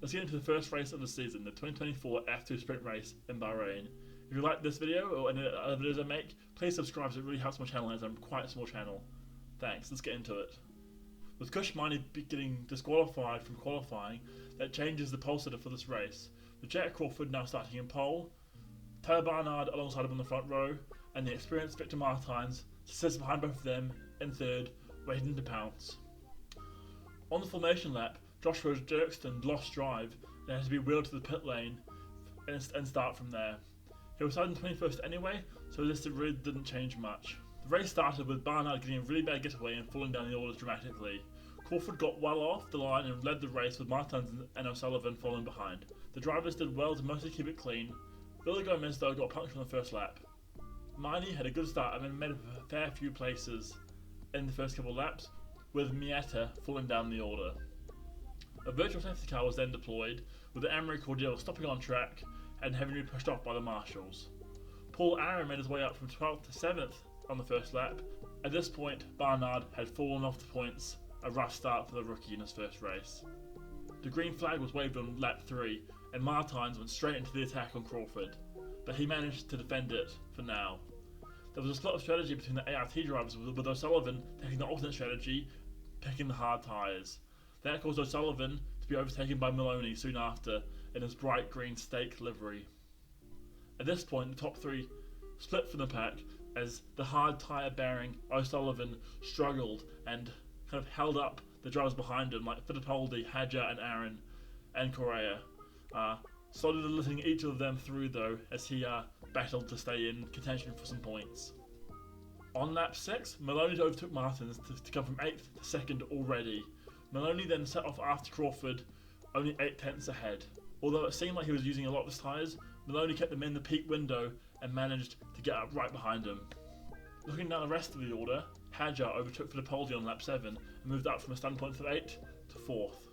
let's get into the first race of the season, the 2024 F2 Sprint Race in Bahrain. If you like this video or any other videos I make, please subscribe, so it really helps my channel as I'm quite a small channel. Thanks, let's get into it. With Kushmani getting disqualified from qualifying, that changes the pole sitter for this race, with Jack Crawford now starting in pole, Tyler Barnard alongside him on the front row, and the experienced Victor Martins sits behind both of them in third, waiting to pounce. On the formation lap, Joshua Dirksen lost drive and had to be wheeled to the pit lane and start from there. He was starting 21st anyway, so this really didn't change much. The race started with Barnard getting a really bad getaway and falling down the orders dramatically. Crawford got well off the line and led the race, with Martins and O'Sullivan following behind. The drivers did well to mostly keep it clean. Billy Gomez though got punctured on the first lap. Miney had a good start and then made a fair few places in the first couple of laps, with Mieta falling down the order. A virtual safety car was then deployed, with the Emery Cordial stopping on track and having to be pushed off by the marshals. Paul Aaron made his way up from 12th to 7th on the first lap. At this point, Barnard had fallen off the points, a rough start for the rookie in his first race. The green flag was waved on lap 3, and Martins went straight into the attack on Crawford, but he managed to defend it for now. There was a split of strategy between the ART drivers, with O'Sullivan taking the alternate strategy, picking the hard tyres. That caused O'Sullivan to be overtaken by Maloney soon after in his bright green stake livery. At this point, the top three split from the pack as the hard tyre bearing O'Sullivan struggled and kind of held up the drivers behind him, like Fittipaldi, Hadjar and Aaron and Correa. Slowly letting each of them through though, as he battled to stay in contention for some points. On lap 6, Maloney overtook Martins to come from 8th to 2nd already. Maloney then set off after Crawford, only 8 tenths ahead. Although it seemed like he was using a lot of his tyres, Maloney kept them in the peak window and managed to get up right behind him. Looking down the rest of the order, Hadjar overtook Fittipaldi on lap 7 and moved up from a standpoint of 8th to 4th.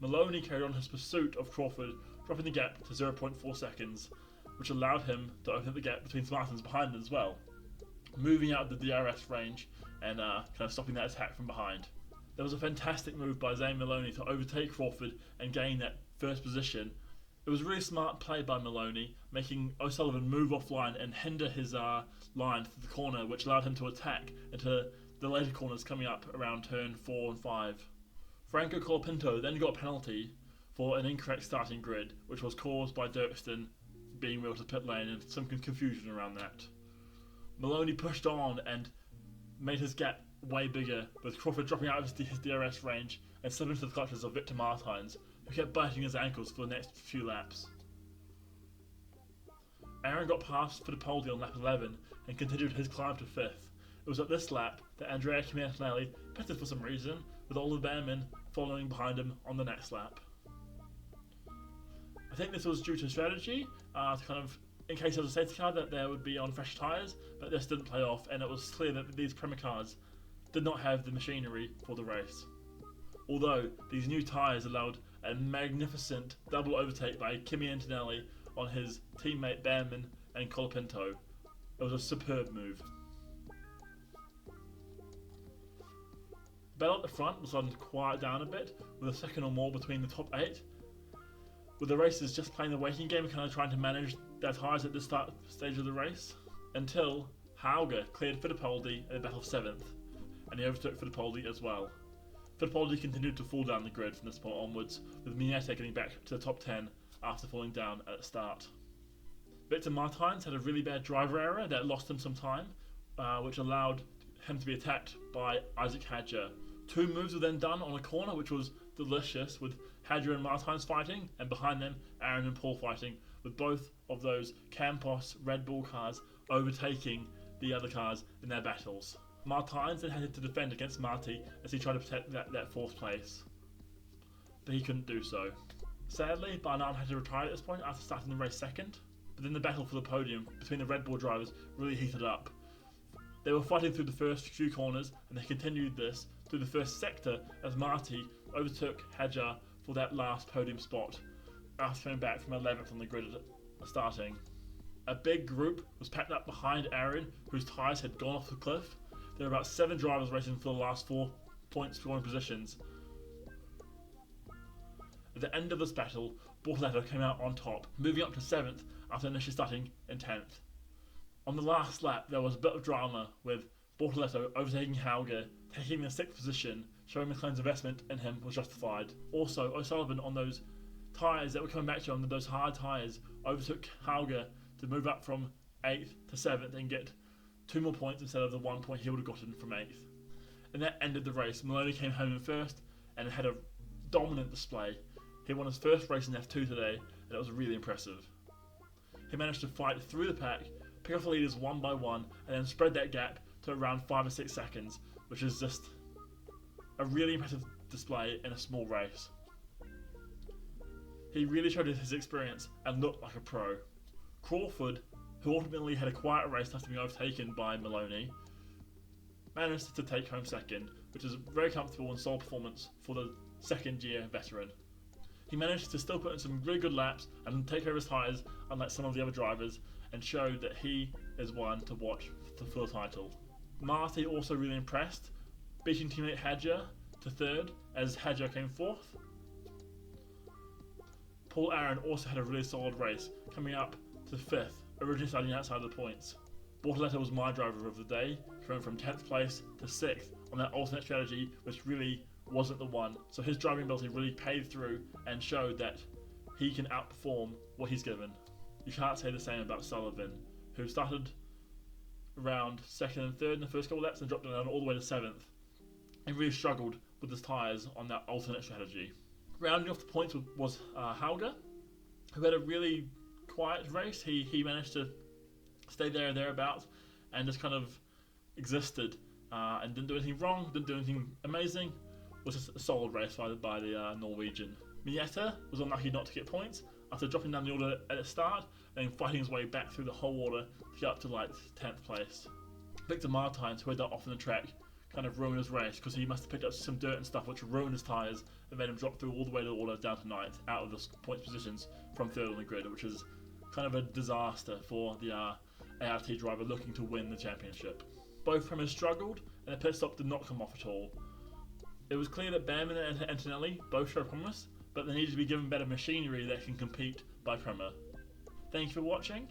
Maloney carried on his pursuit of Crawford, dropping the gap to 0.4 seconds, which allowed him to open up the gap between Martins behind as well, moving out of the DRS range and kind of stopping that attack from behind. There was a fantastic move by Zane Maloney to overtake Crawford and gain that first position. It was a really smart play by Maloney, making O'Sullivan move offline and hinder his line to the corner, which allowed him to attack into the later corners coming up around turn 4 and 5. Franco Colapinto then got a penalty for an incorrect starting grid, which was caused by Dirksen being wheeled to the pit lane and some confusion around that. Maloney pushed on and made his gap way bigger, with Crawford dropping out of his DRS range and slipping into the clutches of Victor Martins, who kept biting his ankles for the next few laps. Aaron got past Fittipaldi on lap 11 and continued his climb to 5th. It was at this lap that Andrea Chiminelli pitted for some reason, with all the Bearmen following behind him on the next lap. I think this was due to strategy, to kind of, in case there was a safety car, that there would be on fresh tyres, but this didn't play off, and it was clear that these Premier cars did not have the machinery for the race. Although these new tyres allowed a magnificent double overtake by Kimi Antonelli on his teammate Bearman and Colapinto. It was a superb move. The battle at the front was starting to quiet down a bit, with a second or more between the top 8, with the racers just playing the waiting game and kind of trying to manage their tyres at the start stage of the race, until Hauger cleared Fittipaldi at the battle of 7th, and he overtook Fittipaldi as well. Fittipaldi continued to fall down the grid from this point onwards, with Mieta getting back to the top 10 after falling down at the start. Victor Martins had a really bad driver error that lost him some time, which allowed him to be attacked by Isaac Hadjar. 2 moves were then done on a corner, which was delicious, with Hadjar and Martins fighting, and behind them Aaron and Paul fighting, with both of those Campos Red Bull cars overtaking the other cars in their battles. Martins then had to defend against Marty as he tried to protect that 4th place, but he couldn't do so. Sadly, Barnard had to retire at this point after starting the race 2nd, but then the battle for the podium between the Red Bull drivers really heated up. They were fighting through the first few corners, and they continued this through the first sector as Marty overtook Hadjar for that last podium spot after coming back from 11th on the grid at starting. A big group was packed up behind Aaron, whose tyres had gone off the cliff. There were about 7 drivers racing for the last 4 point scoring positions. At the end of this battle, Bortoleto came out on top, moving up to 7th after initially starting in 10th. On the last lap, there was a bit of drama with Bortoleto overtaking Hauger, taking the 6th position, showing McLaren's investment in him was justified. Also, O'Sullivan on those tyres that were coming back to him, those hard tyres, overtook Hauger to move up from 8th to 7th and get 2 more points instead of the 1 point he would have gotten from 8th. And that ended the race. Maloney came home in first and had a dominant display. He won his first race in F2 today, and it was really impressive. He managed to fight through the pack, pick off the leaders one by one, and then spread that gap to around 5 or 6 seconds, which is just a really impressive display in a small race. He really showed his experience and looked like a pro. Crawford, who ultimately had a quiet race after being overtaken by Maloney, managed to take home 2nd, which is very comfortable and solid performance for the 2nd year veteran. He managed to still put in some really good laps and take over his tyres, unlike some of the other drivers, and showed that he is one to watch for the title. Marty also really impressed, beating teammate Hadja to 3rd as Hadja came 4th. Paul Aaron also had a really solid race, coming up to 5th, originally starting outside of the points. Bortoleto was my driver of the day, coming from 10th place to 6th on that alternate strategy, which really wasn't the one. So his driving ability really paid through and showed that he can outperform what he's given. You can't say the same about Sullivan, who started around 2nd and 3rd in the first couple of laps and dropped down all the way to 7th, and really struggled with his tyres on that alternate strategy. Rounding off the points was Hauger, who had a really quiet race. He managed to stay there and thereabouts and just kind of existed and didn't do anything wrong, didn't do anything amazing. It was just a solid race by the Norwegian. Mieta was unlucky not to get points after dropping down the order at the start and then fighting his way back through the whole order to get up to like 10th place. Victor Martins, who had that off on the track, kind of ruined his race because he must have picked up some dirt and stuff which ruined his tyres and made him drop through all the way to the order down to 9th, out of the points positions from 3rd on the grid, which is kind of a disaster for the ART driver looking to win the championship. Both Premers struggled and the pit stop did not come off at all. It was clear that Behrman and Antonelli both showed promise, but they needed to be given better machinery that can compete by Prema. Thank you for watching.